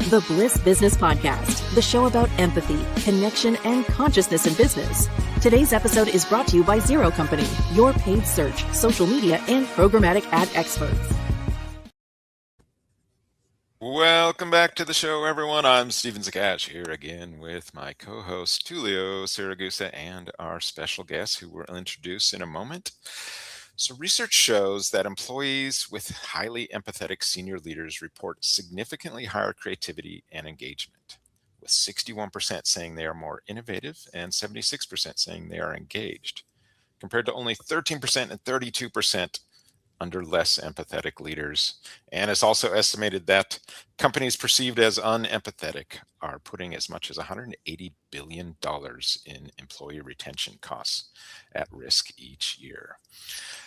The Bliss Business Podcast, the show about empathy, connection, and consciousness in business. Today's episode is brought to you by Zero Company, your paid search, social media, and programmatic ad experts. Welcome back to the show, everyone. I'm Steven Zakash here again with my co-host Tulio Siragusa and our special guest who we'll introduce in a moment. So research shows that employees with highly empathetic senior leaders report significantly higher creativity and engagement, with 61% saying they are more innovative and 76% saying they are engaged, compared to only 13% and 32% under less empathetic leaders. And it's also estimated that companies perceived as unempathetic are putting as much as $180 billion in employee retention costs at risk each year.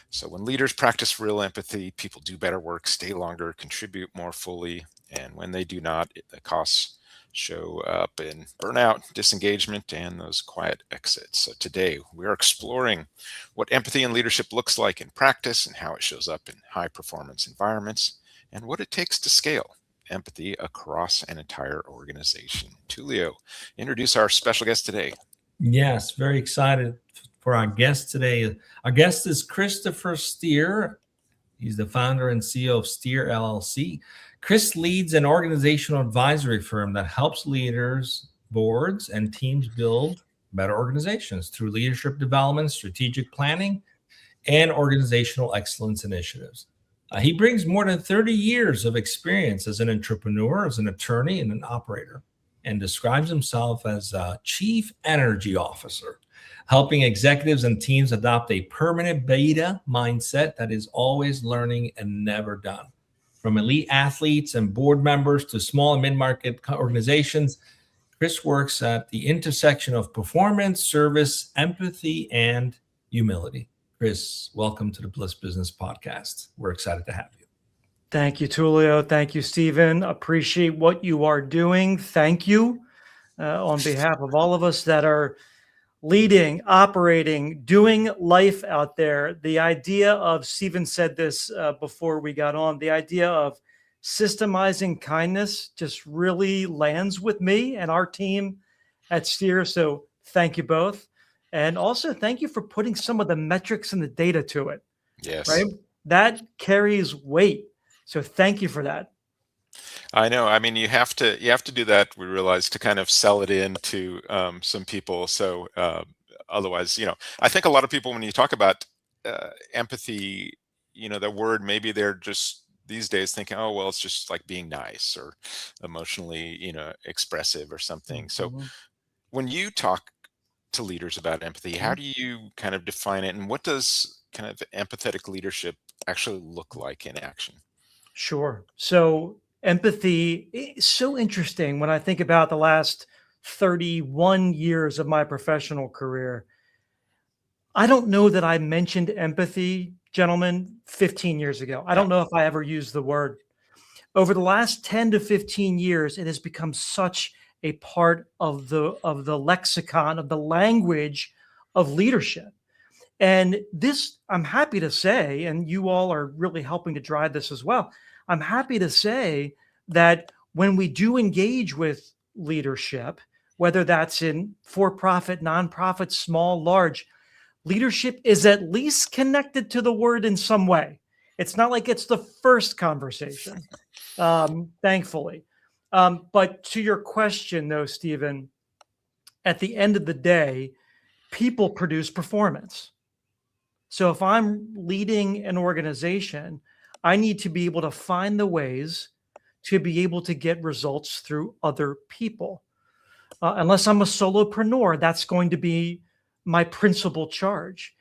So when leaders practice real empathy, people do better work, stay longer, contribute more fully. And when they do not, the costs show up in burnout, disengagement, and those quiet exits. So today we're exploring what empathy and leadership looks like in practice and how it shows up in high performance environments and what it takes to scale empathy across an entire organization. Tulio, introduce our special guest today. Yes, very excited for our guest today. Our guest is Christopher Steer. He's the founder and CEO of Steer LLC. Chris leads an organizational advisory firm that helps leaders, boards, and teams build better organizations through leadership development, strategic planning, and organizational excellence initiatives. He brings more than 30 years of experience as an entrepreneur, as an attorney, and an operator, and describes himself as a chief energy officer, helping executives and teams adopt a permanent beta mindset that is always learning and never done. From elite athletes and board members to small and mid-market organizations, Chris works at the intersection of performance, service, empathy, and humility. Chris, welcome to the Bliss Business Podcast. We're excited to have you. Thank you, Tulio. Thank you, Steven. Appreciate what you are doing. Thank you on behalf of all of us that are leading, operating, doing life out there. The idea of, Steven said this before we got on, the idea of systemizing kindness just really lands with me and our team at Steer. So thank you both. And also thank you for putting some of the metrics and the data to it. Yes. Right? That carries weight. So thank you for that. I know. I mean, you have to do that. We realize to kind of sell it in to some people. So otherwise, I think a lot of people, when you talk about empathy, the word, maybe they're just these days thinking, oh, well, it's just like being nice or emotionally, expressive or something. So when you talk to leaders about empathy, how do you kind of define it, and what does kind of empathetic leadership actually look like in action? Sure. So empathy is so interesting when I think about the last 31 years of my professional career. I don't know that I mentioned empathy, gentlemen, 15 years ago. I don't know if I ever used the word. Over the last 10 to 15 years, it has become such a part of the lexicon, of the language of leadership. And this, I'm happy to say, and you all are really helping to drive this as well, I'm happy to say that when we do engage with leadership, whether that's in for-profit, nonprofit, small, large, leadership is at least connected to the word in some way. It's not like it's the first conversation, thankfully. But to your question, though, Steven, at the end of the day, people produce performance. So if I'm leading an organization, I need to be able to find the ways to be able to get results through other people. Unless I'm a solopreneur, that's going to be my principal charge.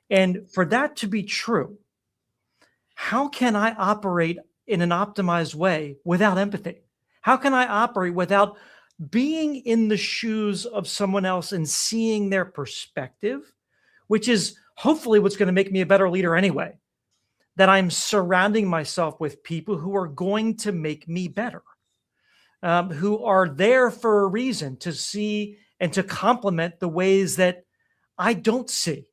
And for that to be true, how can I operate in an optimized way without empathy? How can I operate without being in the shoes of someone else and seeing their perspective, which is hopefully what's going to make me a better leader anyway, that I'm surrounding myself with people who are going to make me better, who are there for a reason to see and to complement the ways that I don't see.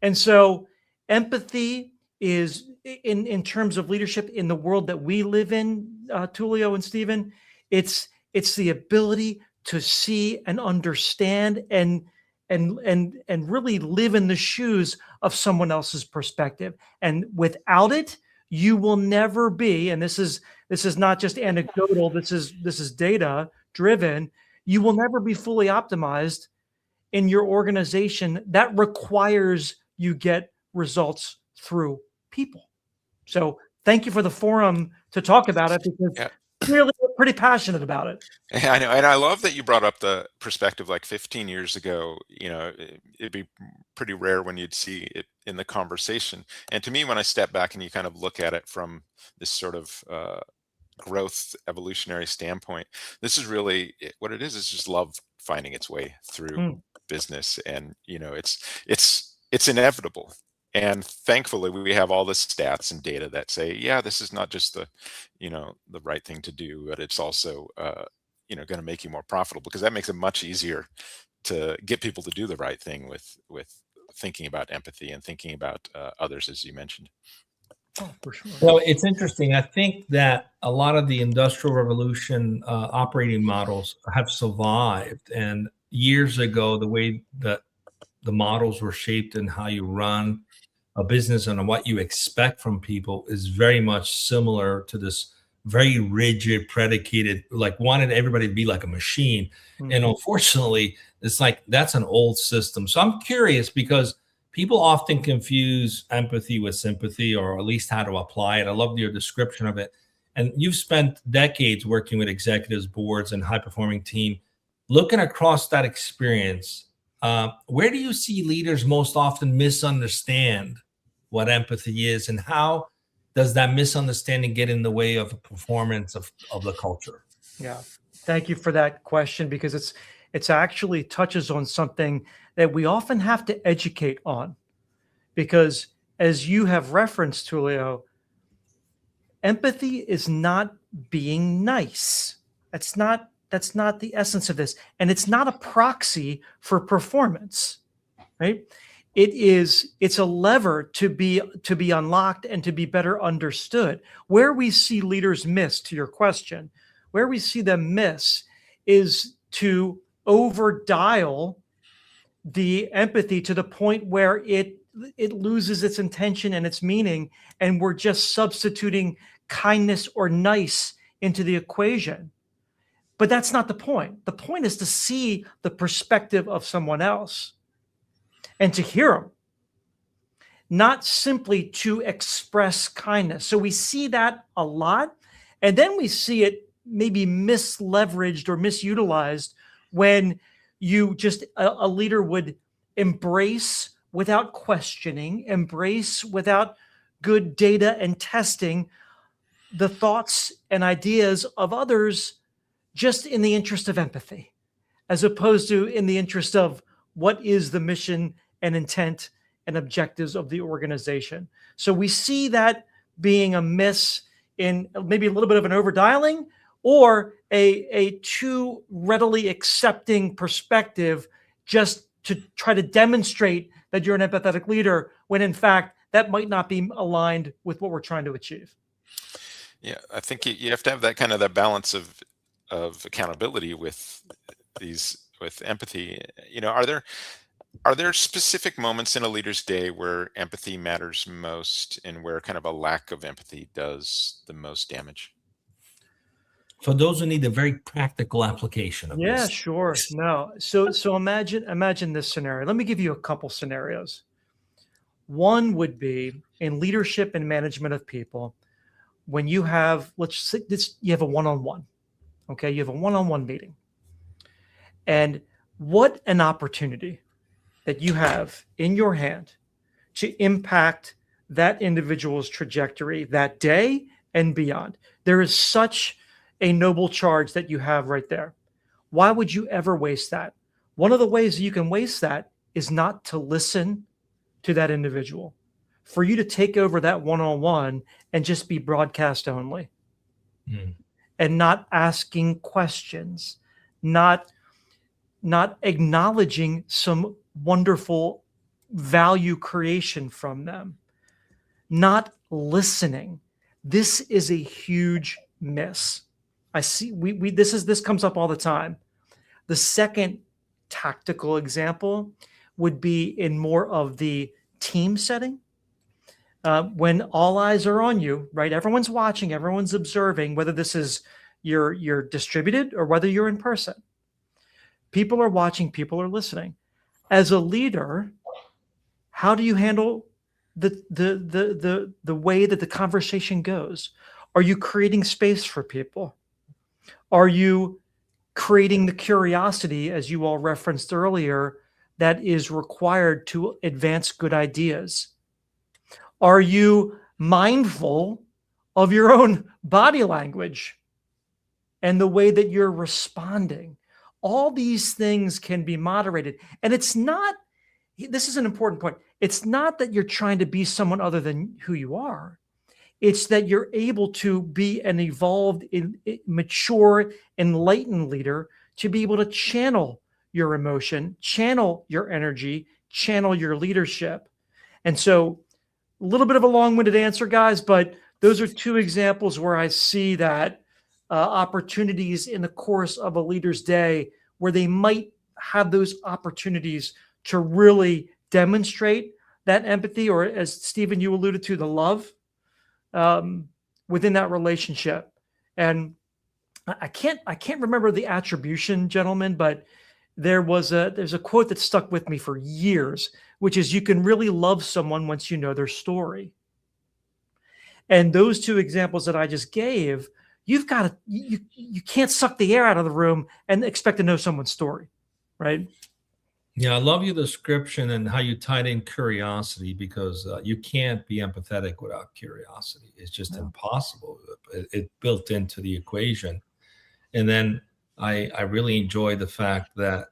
And so empathy is, in terms of leadership in the world that we live in, Tulio and Steven, It's the ability to see and understand and really live in the shoes of someone else's perspective. And without it, you will never be, and this is not just anecdotal, this is data driven, you will never be fully optimized in your organization. That requires you get results through people. So thank you for the forum to talk about it, because clearly we're pretty passionate about it. Yeah, I know. And I love that you brought up the perspective like 15 years ago. It'd be pretty rare when you'd see it in the conversation. And to me, when I step back and you kind of look at it from this sort of growth evolutionary standpoint, this is really what it is just love finding its way through business. And, it's inevitable. And thankfully, we have all the stats and data that say, yeah, this is not just the right thing to do, but it's also, going to make you more profitable, because that makes it much easier to get people to do the right thing with thinking about empathy and thinking about others, as you mentioned. Oh, for sure. Well, it's interesting. I think that a lot of the Industrial Revolution operating models have survived. And years ago, the way that the models were shaped and how you run a business and what you expect from people is very much similar to this very rigid, predicated, like wanted everybody to be like a machine. And unfortunately, it's like that's an old system. So I'm curious, because people often confuse empathy with sympathy, or at least how to apply it. I love your description of it. And you've spent decades working with executives, boards, and high-performing team. Looking across that experience, where do you see leaders most often misunderstand what empathy is, and how does that misunderstanding get in the way of the performance of the culture? Yeah, thank you for that question, because it's actually touches on something that we often have to educate on, because as you have referenced, Tulio, empathy is not being nice. That's not the essence of this, and it's not a proxy for performance, right? It's a lever to be unlocked and to be better understood. Where we see leaders miss, to your question, where we see them miss is to over dial the empathy to the point where it loses its intention and its meaning, and we're just substituting kindness or nice into the equation. But that's not the point. The point is to see the perspective of someone else and to hear them, not simply to express kindness. So we see that a lot, and then we see it maybe misleveraged or misutilized when you just a leader would embrace without questioning, embrace without good data and testing the thoughts and ideas of others, just in the interest of empathy, as opposed to in the interest of what is the mission and intent and objectives of the organization. So we see that being a miss in maybe a little bit of an over-dialing, or a too readily accepting perspective just to try to demonstrate that you're an empathetic leader, when in fact that might not be aligned with what we're trying to achieve. Yeah, I think you have to have that kind of that balance of accountability with empathy. Are there specific moments in a leader's day where empathy matters most, and where kind of a lack of empathy does the most damage? For those who need a very practical application of this. Yeah, sure. No. So imagine this scenario. Let me give you a couple scenarios. One would be in leadership and management of people, when you have, you have a one-on-one. Okay, you have a one-on-one meeting. And what an opportunity that you have in your hand to impact that individual's trajectory that day and beyond. There is such a noble charge that you have right there. Why would you ever waste that? One of the ways you can waste that is not to listen to that individual, for you to take over that one-on-one and just be broadcast only, and not asking questions, not acknowledging some wonderful value creation from them, not listening. This is a huge miss. I see this comes up all the time. The second tactical example would be in more of the team setting. When all eyes are on you, right? Everyone's watching, everyone's observing, whether this is you're distributed or whether you're in person. People are watching, people are listening. As a leader, how do you handle the way that the conversation goes? Are you creating space for people? Are you creating the curiosity, as you all referenced earlier, that is required to advance good ideas? Are you mindful of your own body language and the way that you're responding? All these things can be moderated. And it's not, this is an important point. It's not that you're trying to be someone other than who you are. It's that you're able to be an evolved, mature, enlightened leader to be able to channel your emotion, channel your energy, channel your leadership. And so a little bit of a long-winded answer, guys, but those are two examples where I see that opportunities in the course of a leader's day where they might have those opportunities to really demonstrate that empathy, or as Stephen, you alluded to, the love within that relationship. And I can't remember the attribution, gentlemen, but there's a quote that stuck with me for years, which is, you can really love someone once you know their story. And those two examples that I just gave, you've got to, you can't suck the air out of the room and expect to know someone's story, right? Yeah, I love your description and how you tied in curiosity, because you can't be empathetic without curiosity. It's just impossible. It built into the equation. And then I really enjoy the fact that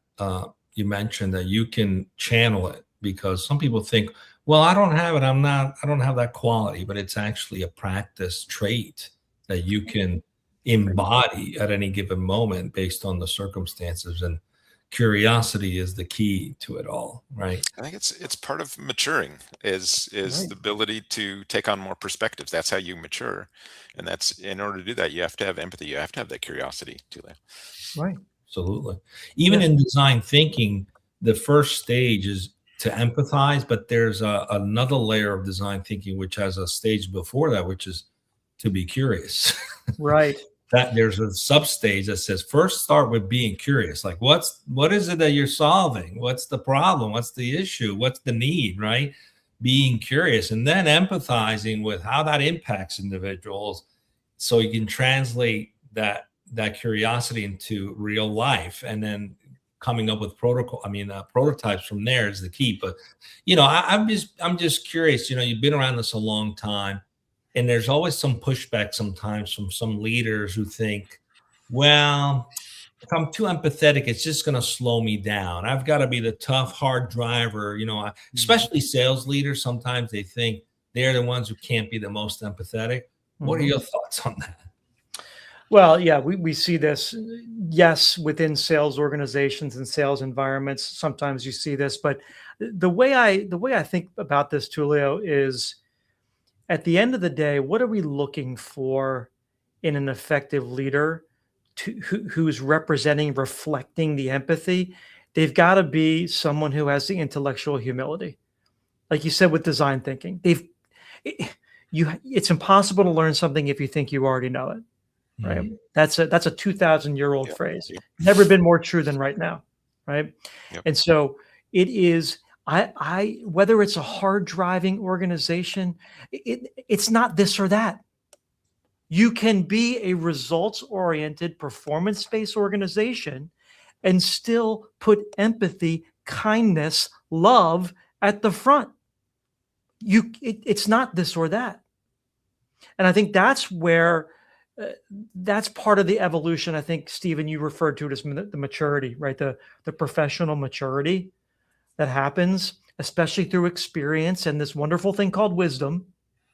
you mentioned that you can channel it, because some people think, well, I don't have it. I don't have that quality, but it's actually a practice trait that you can embody at any given moment based on the circumstances. And curiosity is the key to it all, right? I think it's part of maturing is Right. the ability to take on more perspectives. That's how you mature. And that's, in order to do that, you have to have empathy. You have to have that curiosity too. Right. Absolutely. Even in design thinking, the first stage is to empathize, but there's another layer of design thinking which has a stage before that, which is to be curious. Right. That there's a substage that says, first start with being curious. Like, what is it that you're solving? What's the problem? What's the issue? What's the need, right? Being curious, and then empathizing with how that impacts individuals, so you can translate that curiosity into real life, and then coming up with prototypes from there is the key. But I'm just curious. You've been around this a long time, and there's always some pushback sometimes from some leaders who think, well, if I'm too empathetic, it's just going to slow me down. I've got to be the tough, hard driver. Especially sales leaders, sometimes they think they're the ones who can't be the most empathetic. What are your thoughts on that? Well, yeah, we see this, yes, within sales organizations and sales environments. Sometimes you see this, but the way I think about this, Tulio, is at the end of the day, what are we looking for in an effective leader who's representing, reflecting the empathy? They've got to be someone who has the intellectual humility. Like you said with design thinking, it's impossible to learn something if you think you already know it. Right. Mm-hmm. That's a 2,000-year-old phrase. Yep. Never been more true than right now. Right. Yep. And so it is, I whether it's a hard driving organization, it's not this or that. You can be a results oriented, performance based organization and still put empathy, kindness, love at the front. It's not this or that. And I think that's where that's part of the evolution. I think, Stephen, you referred to it as the maturity, right? The professional maturity that happens, especially through experience and this wonderful thing called wisdom,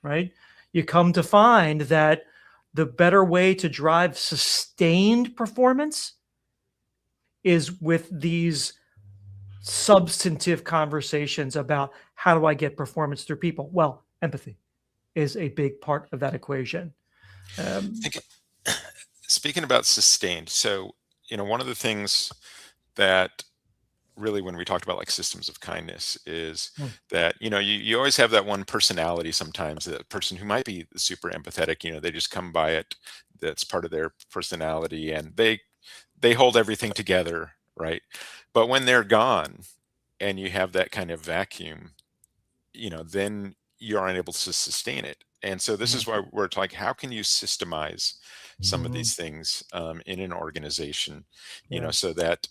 right? You come to find that the better way to drive sustained performance is with these substantive conversations about how do I get performance through people? Well, empathy is a big part of that equation. speaking about sustained, so, one of the things that really, when we talked about like systems of kindness, is Mm. that, you always have that one personality sometimes, that person who might be super empathetic, they just come by it. That's part of their personality, and they hold everything together, right? But when they're gone and you have that kind of vacuum, then you're unable to sustain it. And so this is why we're like, how can you systemize some of Mhm. these things in an organization, Yeah. so that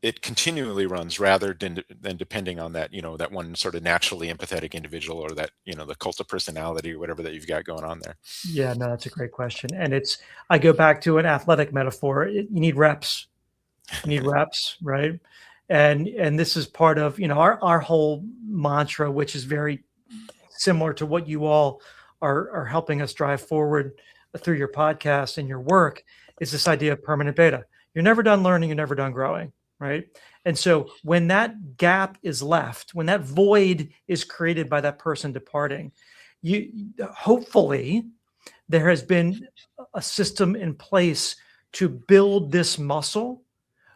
it continually runs, rather than depending on that, that one sort of naturally empathetic individual, or that, the cult of personality, or whatever that you've got going on there. Yeah, no, that's a great question. And I go back to an athletic metaphor. You need reps. You need reps, right? And this is part of, our whole mantra, which is very similar to what you all are helping us drive forward through your podcast and your work, is this idea of permanent beta. You're never done learning, you're never done growing, right? And so when that gap is left, when that void is created by that person departing, you hopefully there has been a system in place to build this muscle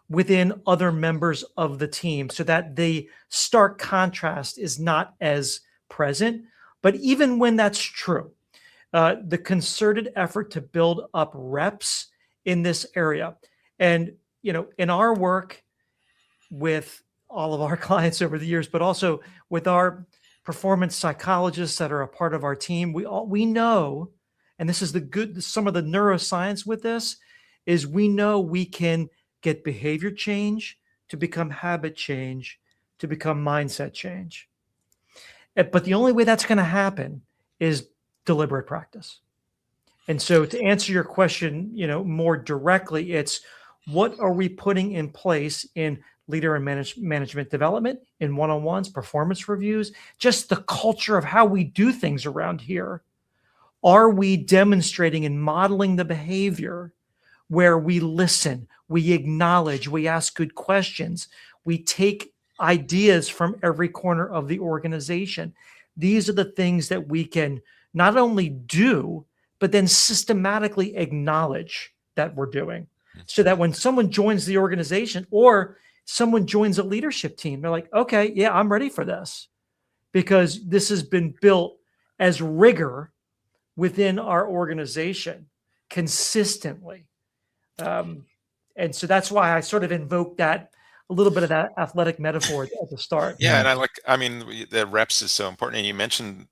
within other members of the team, so that the stark contrast is not as present. But even when that's true, the concerted effort to build up reps in this area, and in our work with all of our clients over the years, but also with our performance psychologists that are a part of our team, we know, and this is some of the neuroscience with this, is we know we can get behavior change to become habit change to become mindset change. But the only way that's going to happen is deliberate practice. And so to answer your question, more directly, it's what are we putting in place in leader and management development, in one-on-ones, performance reviews, just the culture of how we do things around here. Are we demonstrating and modeling the behavior where we listen, we acknowledge, we ask good questions, we take ideas from every corner of the organization? These are the things that we can not only do, but then systematically acknowledge that we're doing, so that when someone joins the organization or someone joins a leadership team, they're like, okay, yeah, I'm ready for this, because this has been built as rigor within our organization consistently. And so that's why I sort of invoked that, a little bit of that athletic metaphor at the start. Yeah, and the reps is so important. And you mentioned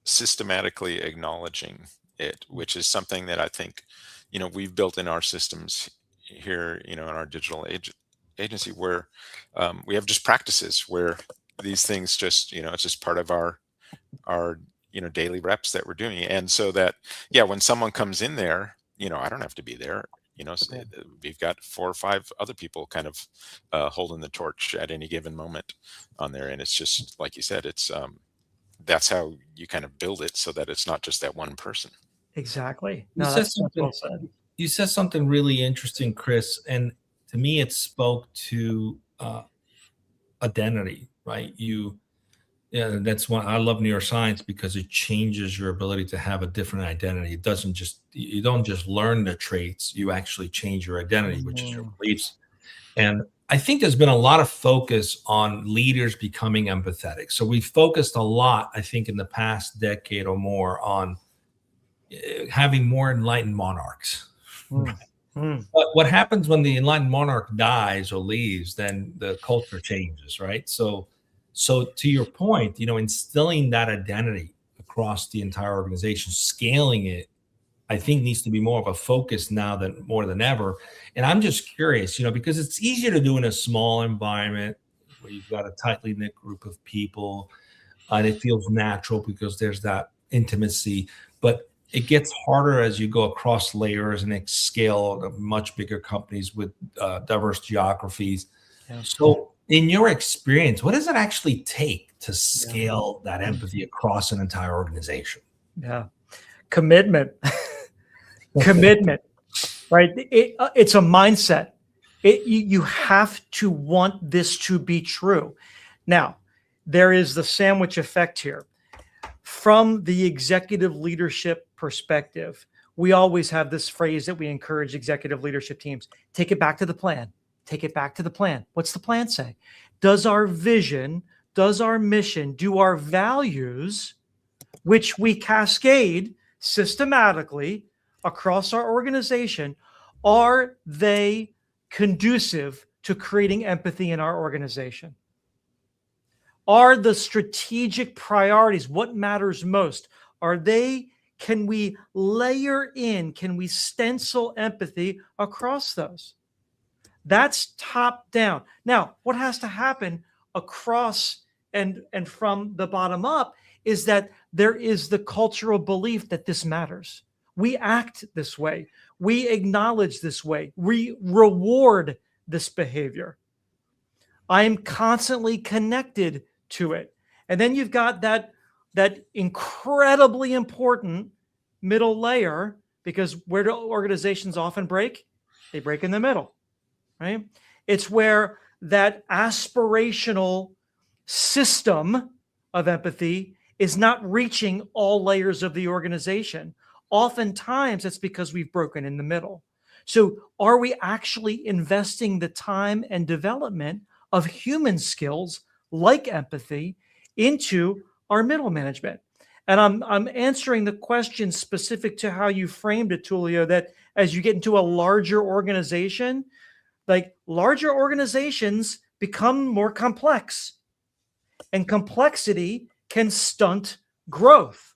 systematically acknowledging it, which is something that I think, we've built in our systems here, in our digital agency, where we have just practices where these things just, it's just part of our daily reps that we're doing. And so that, when someone comes in there, I don't have to be there. So we've got 4 or 5 other people kind of holding the torch at any given moment on there. And it's just, like you said, it's that's how you kind of build it, so that it's not just that one person. Exactly. You No, said that's well said. You said something really interesting, Chris, and to me it spoke to identity, right? That's why I love neuroscience, because it changes your ability to have a different identity. You don't just learn the traits, you actually change your identity, which is your beliefs. And I think there's been a lot of focus on leaders becoming empathetic. So we focused a lot, I think, in the past decade or more on having more enlightened monarchs. But what happens when the enlightened monarch dies or leaves, then the culture changes, right? So to your point, instilling that identity across the entire organization, scaling it, I think needs to be more of a focus now more than ever. And I'm just curious, because it's easier to do in a small environment where you've got a tightly knit group of people, and it feels natural because there's that intimacy. But it gets harder as you go across layers and scale much bigger companies with diverse geographies. Yeah. So in your experience, what does it actually take to scale that empathy across an entire organization? Yeah. Commitment, right? It's a mindset. You have to want this to be true. Now, there is the sandwich effect here. From the executive leadership perspective, we always have this phrase that we encourage executive leadership teams: take it back to the plan. Take it back to the plan. What's the plan say? Does our vision, does our mission, do our values, which we cascade systematically across our organization, are they conducive to creating empathy in our organization? Are the strategic priorities what matters most? Can we layer in, can we stencil empathy across those? That's top down. Now, what has to happen across and from the bottom up is that there is the cultural belief that this matters. We act this way. We acknowledge this way. We reward this behavior. I am constantly connected to it. And then you've got that incredibly important middle layer, because where do organizations often break? They break in the middle, right? It's where that aspirational system of empathy is not reaching all layers of the organization. Oftentimes, it's because we've broken in the middle. So are we actually investing the time and development of human skills like empathy into our middle management? And I'm answering the question specific to how you framed it, Tulio, that as you get into a larger organization, like larger organizations become more complex, and complexity can stunt growth.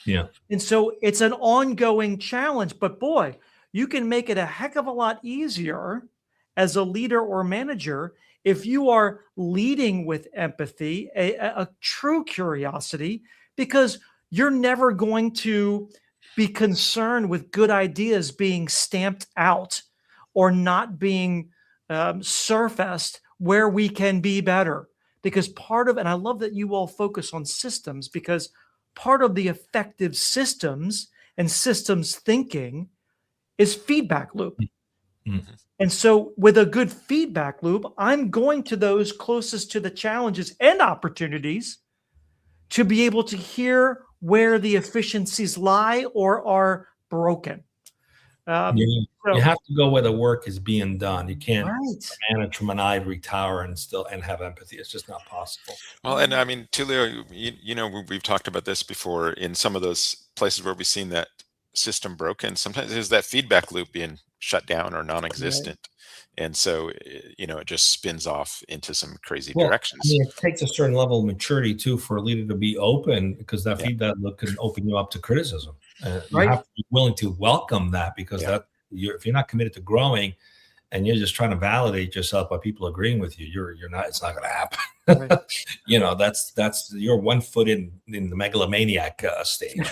Yeah. And so it's an ongoing challenge, but boy, you can make it a heck of a lot easier as a leader or manager if you are leading with empathy, a true curiosity, because you're never going to be concerned with good ideas being stamped out or not being surfaced where we can be better. Because part of, and I love that you all focus on systems, because part of the effective systems and systems thinking is feedback loop. Mm-hmm. And so with a good feedback loop, I'm going to those closest to the challenges and opportunities to be able to hear where the efficiencies lie or are broken. You have to go where the work is being done. You can't Right. manage from an ivory tower and have empathy. It's just not possible. Well, and I mean, Tulio, we've talked about this before in some of those places where we've seen that system broken. Sometimes there's that feedback loop being shut down or non-existent. Right. And so, it just spins off into some crazy directions. I mean, it takes a certain level of maturity too for a leader to be open, because that feedback loop can open you up to criticism. You have to be willing to welcome that, because if you're not committed to growing and you're just trying to validate yourself by people agreeing with you, you're not. It's not going to happen. Right. That's you're 1 foot in the megalomaniac stage.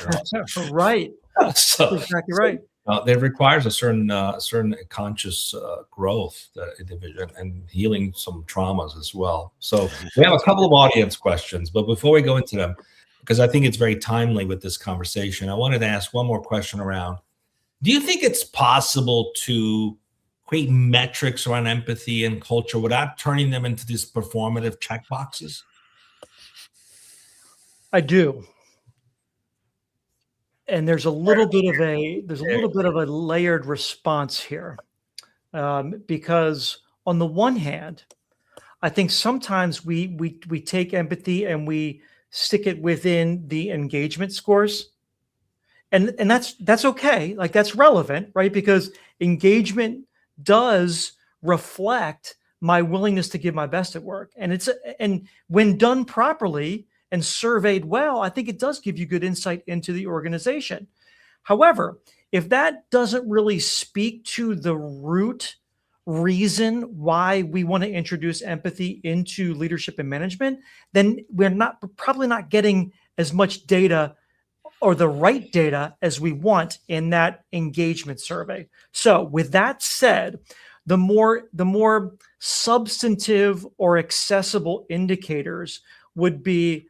Right. So exactly right. That requires a certain conscious growth individual and healing some traumas as well. So we have a couple of audience questions, but before we go into them, because I think it's very timely with this conversation, I wanted to ask one more question around: do you think it's possible to create metrics around empathy and culture without turning them into these performative checkboxes? I do. And there's a little bit of a layered response here, because on the one hand, I think sometimes we take empathy and we stick it within the engagement scores, and that's okay, like that's relevant, right? Because engagement does reflect my willingness to give my best at work, and when done properly and surveyed well, I think it does give you good insight into the organization. However, if that doesn't really speak to the root reason why we want to introduce empathy into leadership and management, then we're probably not getting as much data or the right data as we want in that engagement survey. So with that said, the more substantive or accessible indicators would be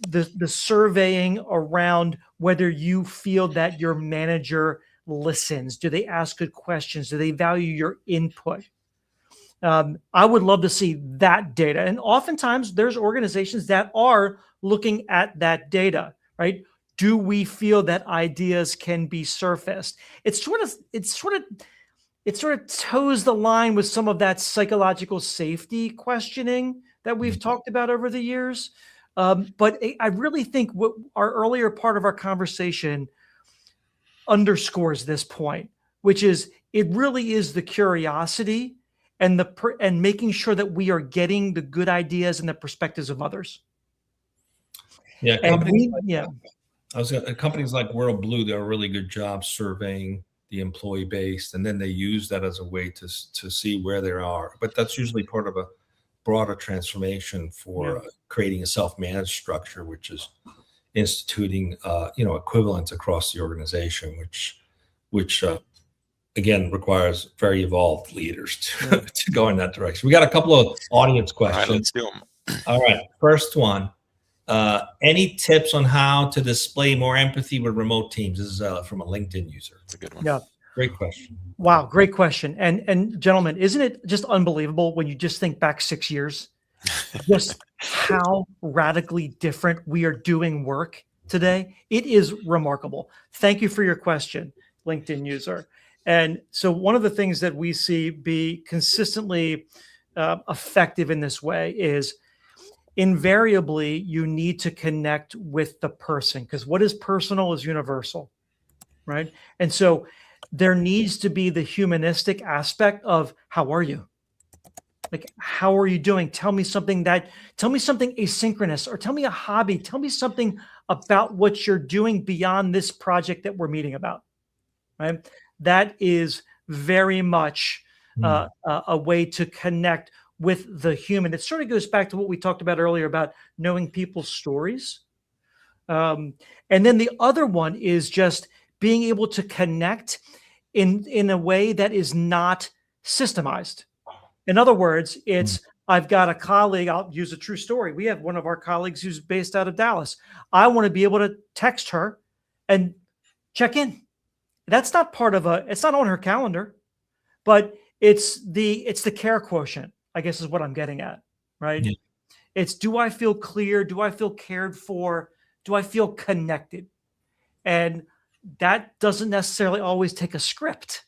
the surveying around whether you feel that your manager listens. Do they ask good questions? Do they value your input? I would love to see that data. And oftentimes there's organizations that are looking at that data, right? do we feel that ideas can be surfaced? It sort of toes the line with some of that psychological safety questioning that we've talked about over the years. But I really think what our earlier part of our conversation underscores this point, which is it really is the curiosity and and making sure that we are getting the good ideas and the perspectives of others. Yeah, And companies like World Blue, do a really good job surveying the employee base, and then they use that as a way to see where they are. But that's usually part of a broader transformation for creating a self-managed structure, which is instituting equivalents across the organization, which again requires very evolved leaders to go in that direction. We got a couple of audience questions. All right, let's do them. All right, first one. Any tips on how to display more empathy with remote teams? This is from a LinkedIn user. It's a good one. Yeah. Great question. Wow, great question. And gentlemen, isn't it just unbelievable when you just think back 6 years, just how radically different we are doing work today? It is remarkable. Thank you for your question, LinkedIn user. And so one of the things that we see be consistently effective in this way is invariably you need to connect with the person, because what is personal is universal, right? And so there needs to be the humanistic aspect of how are you? Like, how are you doing? Tell me something asynchronous, or tell me a hobby. Tell me something about what you're doing beyond this project that we're meeting about, right? That is very much a way to connect with the human. It sort of goes back to what we talked about earlier about knowing people's stories. And then the other one is just being able to connect in a way that is not systemized. In other words, it's I've got a colleague, I'll use a true story. We have one of our colleagues who's based out of Dallas. I want to be able to text her and check in. That's not part of it's not on her calendar, but it's the care quotient, I guess is what I'm getting at, right? Yeah. It's, do I feel clear? Do I feel cared for? Do I feel connected? And that doesn't necessarily always take a script.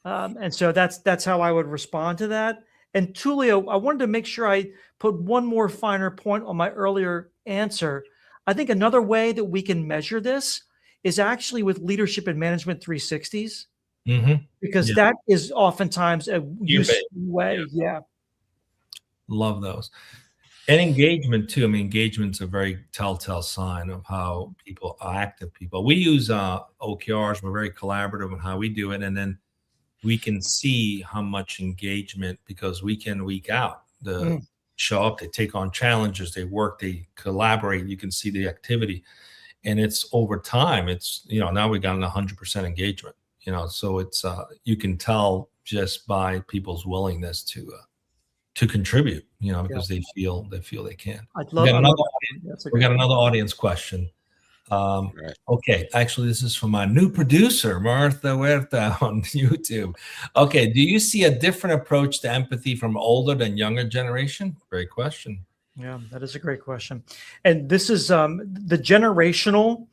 And so that's how I would respond to that. And Tulio, I wanted to make sure I put one more finer point on my earlier answer. I think another way that we can measure this is actually with leadership and management 360s, because that is oftentimes a useful way. Yeah. Love those. And engagement too. I mean, engagement's a very telltale sign of how people are active people. We use OKRs. We're very collaborative on how we do it. And then we can see how much engagement, because week in, week out, show up, they take on challenges, they work, they collaborate. You can see the activity. And it's over time, it's, now we got an 100% engagement, so it's, you can tell just by people's willingness to contribute, because they feel they can. We got another audience question. Right. Okay, actually, this is from our new producer, Martha Huerta on YouTube. Okay, do you see a different approach to empathy from older than younger generation? Great question. Yeah, that is a great question. And this is the generational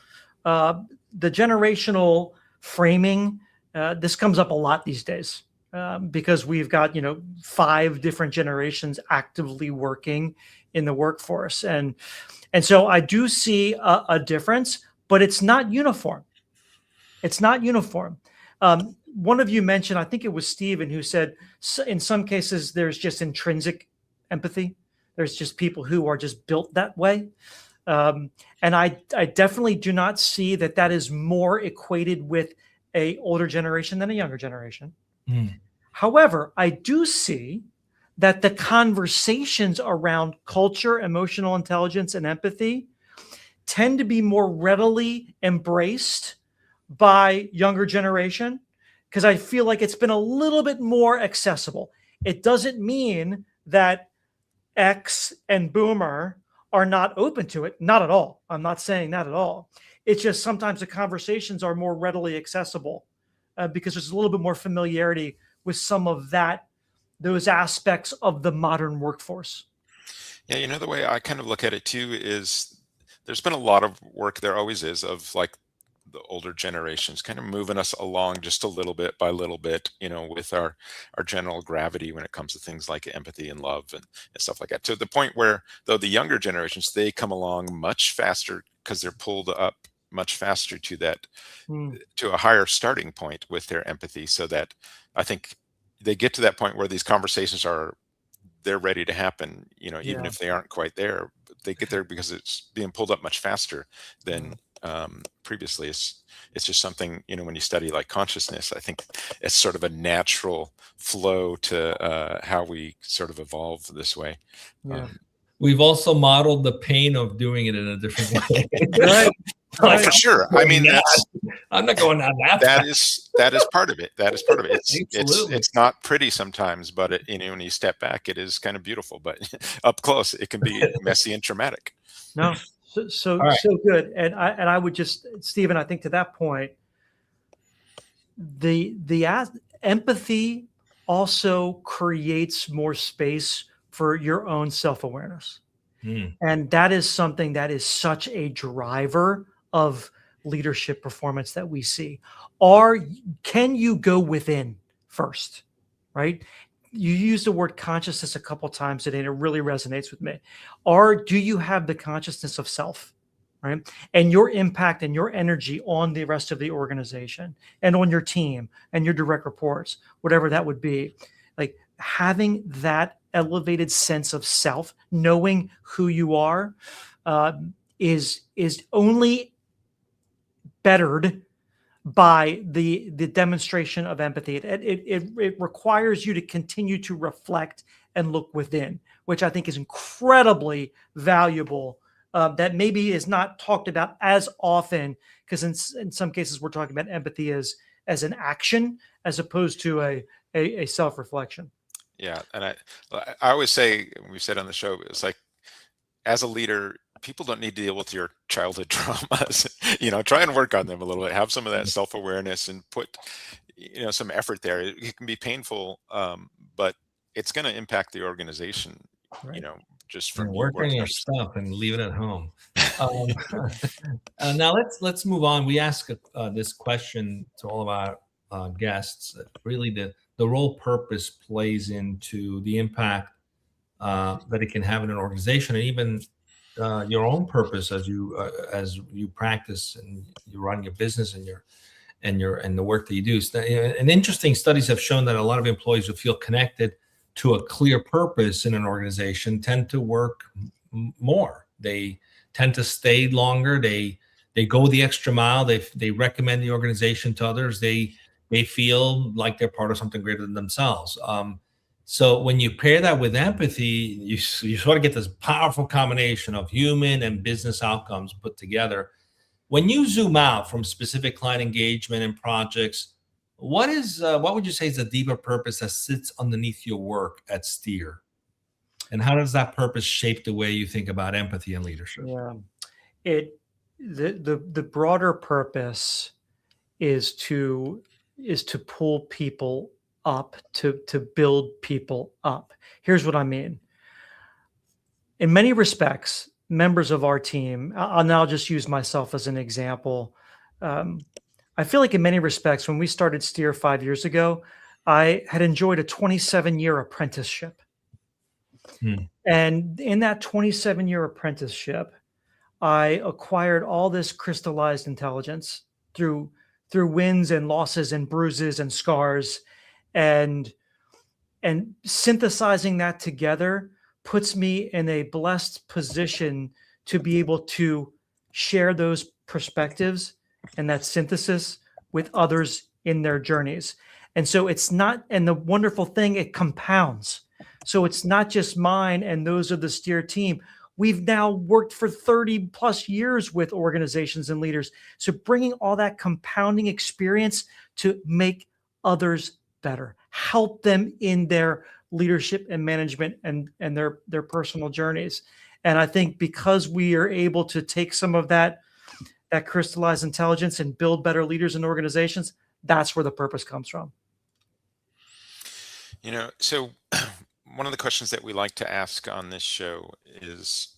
framing. This comes up a lot these days because we've got 5 different generations actively working in the workforce, and so I do see a difference, but it's not uniform. It's not uniform. One of you mentioned, I think it was Stephen, who said in some cases there's just intrinsic empathy. There's just people who are just built that way. And I definitely do not see that is more equated with an older generation than a younger generation. However, I do see that the conversations around culture, emotional intelligence, and empathy tend to be more readily embraced by younger generation, because I feel like it's been a little bit more accessible. It doesn't mean that X and Boomer are not open to it. Not at all. I'm not saying that at all. It's just sometimes the conversations are more readily accessible because there's a little bit more familiarity with some of those aspects of the modern workforce. Yeah, the way I kind of look at it too is there's been a lot of work, there always is, of like the older generations kind of moving us along just a little bit by little bit, with our general gravity when it comes to things like empathy and love and stuff like that, to the point where, though, the younger generations, they come along much faster because they're pulled up much faster to that, Mm, to a higher starting point with their empathy, so that I think they get to that point where these conversations they're ready to happen, even yeah. if they aren't quite there. But they get there because it's being pulled up much faster than Mm, previously. It's just something, when you study like consciousness, I think it's sort of a natural flow to how we sort of evolve this way. yeah. We've also modeled the pain of doing it in a different way. Right. Oh, Right. for sure. I mean, I'm not going down that that path. is part of it. That is part of it. Absolutely. It's not pretty sometimes, but when you step back, it is kind of beautiful. But up close, it can be messy and traumatic. No. So All right. so good. And I would just, Stephen, I think to that point, empathy also creates more space for your own self-awareness. Mm. And that is something that is such a driver of leadership performance that we see. Can you go within first, right? You used the word consciousness a couple times today, and it really resonates with me. Do you have the consciousness of self, right? And your impact and your energy on the rest of the organization and on your team and your direct reports, whatever that would be. Like having that elevated sense of self, knowing who you are, is only bettered by the demonstration of empathy. It requires you to continue to reflect and look within, which I think is incredibly valuable. That maybe is not talked about as often, because in some cases we're talking about empathy as an action as opposed to a self-reflection. Yeah, and I always say, we said on the show, it's like, as a leader, people don't need to deal with your childhood traumas. Try and work on them a little bit. Have some of that self-awareness and put, some effort there. It can be painful, but it's going to impact the organization. Right. Just from Work on your stuff and leave it at home. Now let's move on. We ask this question to all of our guests. Really, the role purpose plays into the impact that it can have in an organization, and even your own purpose as you practice and you run your business and the work that you do. And interesting studies have shown that a lot of employees who feel connected to a clear purpose in an organization tend to work more. They tend to stay longer. They go the extra mile. They recommend the organization to others. They feel like they're part of something greater than themselves. So when you pair that with empathy, you sort of get this powerful combination of human and business outcomes put together. When you zoom out from specific client engagement and projects, what would you say is the deeper purpose that sits underneath your work at Steer? And how does that purpose shape the way you think about empathy and leadership? Yeah, the broader purpose is to pull people up, to build people up. Here's what I mean. In many respects, members of our team, I'll now just use myself as an example. I feel like in many respects, when we started Steer 5 years ago, I had enjoyed a 27-year apprenticeship. And in that 27-year apprenticeship, I acquired all this crystallized intelligence through wins and losses and bruises and scars, and synthesizing that together puts me in a blessed position to be able to share those perspectives and that synthesis with others in their journeys. And so it's not, and the wonderful thing, it compounds. So it's not just mine and those of the Steer team. We've now worked for 30 plus years with organizations and leaders. So bringing all that compounding experience to make others better, help them in their leadership and management and their personal journeys. And I think because we are able to take some of that crystallized intelligence and build better leaders and organizations, that's where the purpose comes from. So one of the questions that we like to ask on this show is,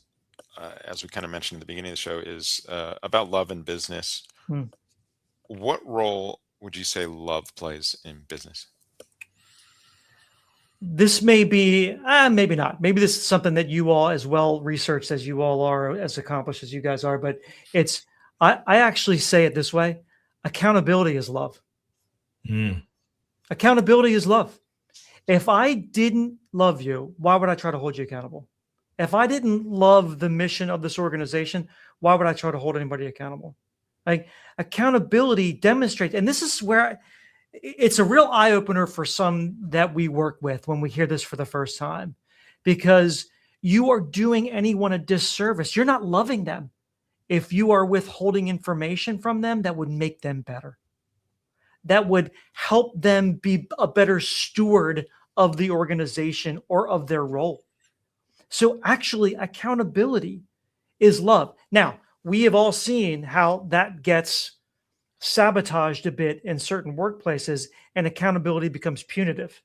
as we kind of mentioned at the beginning of the show, is about love in business. Hmm. What role would you say love plays in business? This may be, maybe not. Maybe this is something that you all, as well researched as you all are, as accomplished as you guys are, but I actually say it this way: accountability is love. Mm. Accountability is love. If I didn't love you, why would I try to hold you accountable? If I didn't love the mission of this organization, why would I try to hold anybody accountable? Like, accountability demonstrates, and this is where it's a real eye opener for some that we work with when we hear this for the first time, because you are doing anyone a disservice. You're not loving them if you are withholding information from them that would make them better, that would help them be a better steward of the organization or of their role. So actually, accountability is love. Now, we have all seen how that gets sabotaged a bit in certain workplaces, and accountability becomes punitive.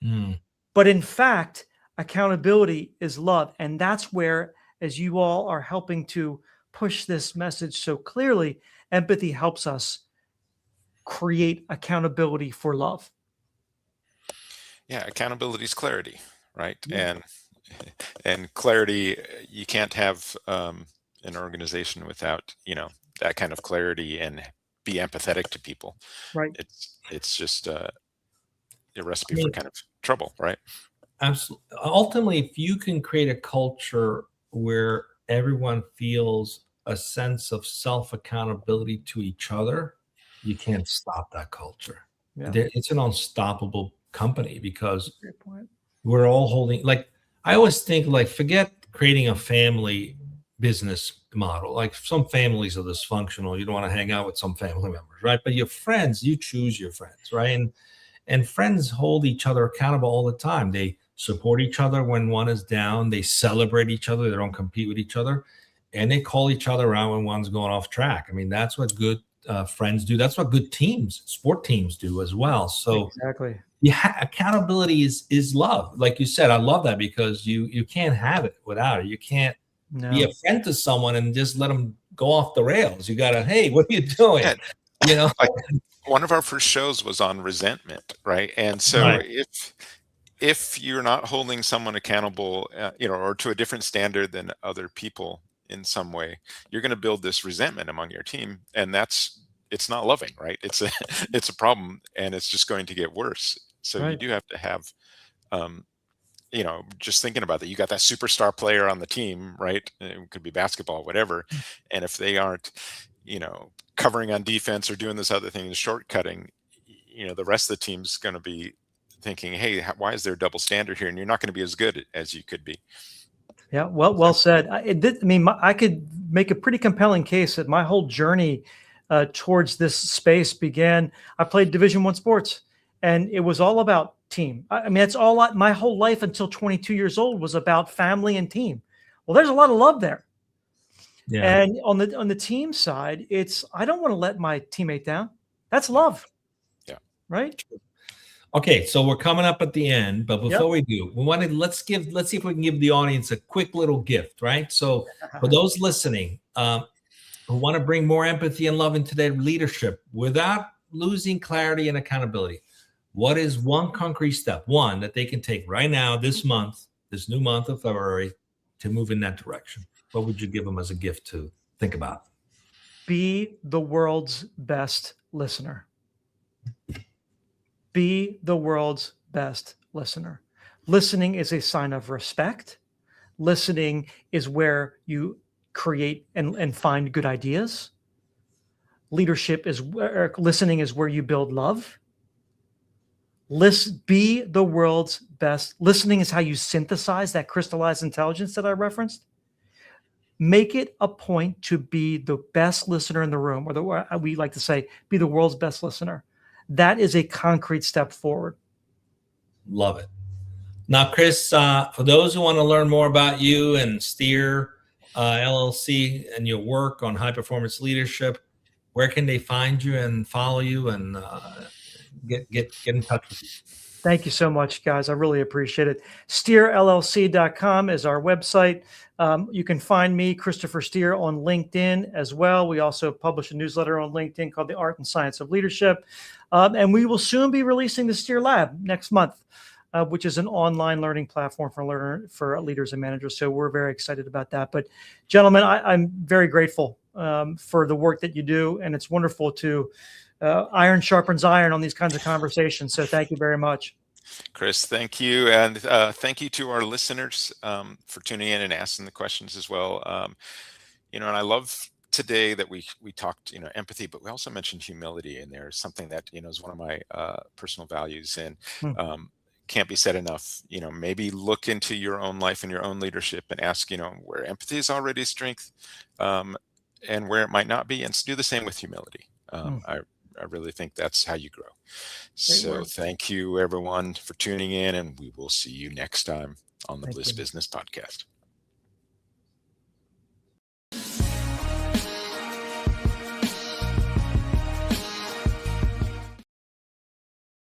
Mm. But in fact, accountability is love. And that's where, as you all are helping to push this message so clearly, empathy helps us create accountability for love. Yeah, accountability is clarity, right? Yeah. And clarity, you can't have an organization without, that kind of clarity and be empathetic to people. Right. It's just a recipe for kind of trouble, right? Absolutely. Ultimately, if you can create a culture where everyone feels a sense of self-accountability to each other, you can't stop that culture. Yeah. It's an unstoppable company because Great point. we're all holding, like, I always think, like, forget creating a family business model. Like, some families are dysfunctional. You don't want to hang out with some family members, right? But your friends, you choose your friends, right? And friends hold each other accountable all the time. They support each other when one is down. They celebrate each other. They don't compete with each other. And they call each other out when one's going off track. I mean, that's what good friends do. That's what good teams, sport teams do as well. So exactly. Yeah, accountability is love. Like you said, I love that, because you can't have it without it. You can't be a friend to someone and just let them go off the rails. You gotta, hey, what are you doing? Yeah. Like, one of our first shows was on resentment, right? And so Right. if you're not holding someone accountable, or to a different standard than other people in some way, you're going to build this resentment among your team, and it's not loving, right? It's a problem, and it's just going to get worse. So you do have to have, just thinking about that, you got that superstar player on the team, right? It could be basketball, whatever. And if they aren't, covering on defense or doing this other thing, shortcutting, the rest of the team's going to be thinking, hey, why is there a double standard here? And you're not going to be as good as you could be. Yeah, well said. I could make a pretty compelling case that my whole journey towards this space began. I played Division I sports, and it was all about team. I mean, that's all. My whole life until 22 years old was about family and team. Well, there's a lot of love there. Yeah. And on the team side, it's, I don't want to let my teammate down. That's love. Yeah. Right. Okay, so we're coming up at the end, but before we do, let's see if we can give the audience a quick little gift, right? So for those listening who want to bring more empathy and love into their leadership without losing clarity and accountability, what is one concrete step, one that they can take right now, this month, this new month of February, to move in that direction? What would you give them as a gift to think about? Be the world's best listener. Be the world's best listener. Listening is a sign of respect. Listening is where you create and find good ideas. Listening is where you build love. Be the world's best. Listening is how you synthesize that crystallized intelligence that I referenced. Make it a point to be the best listener in the room, or we like to say, be the world's best listener. That is a concrete step forward. Love it. Now, Chris, for those who want to learn more about you and Steer LLC and your work on high performance leadership, where can they find you and follow you and get in touch with you? Thank you so much, guys. I really appreciate it. SteerLLC.com is our website. You can find me, Christopher Steer, on LinkedIn as well. We also publish a newsletter on LinkedIn called The Art and Science of Leadership. And we will soon be releasing the Steer Lab next month, which is an online learning platform for leaders and managers. So we're very excited about that. But gentlemen, I'm very grateful for the work that you do. And it's wonderful to iron sharpens iron on these kinds of conversations. So thank you very much. Chris, thank you. And thank you to our listeners for tuning in and asking the questions as well. And I love today that we talked, empathy, but we also mentioned humility in there, something that, is one of my personal values, and can't be said enough. Maybe look into your own life and your own leadership and ask, where empathy is already a strength and where it might not be, and do the same with humility. I really think that's how you grow. So thank you, everyone, for tuning in, and we will see you next time on the Bliss Business Podcast.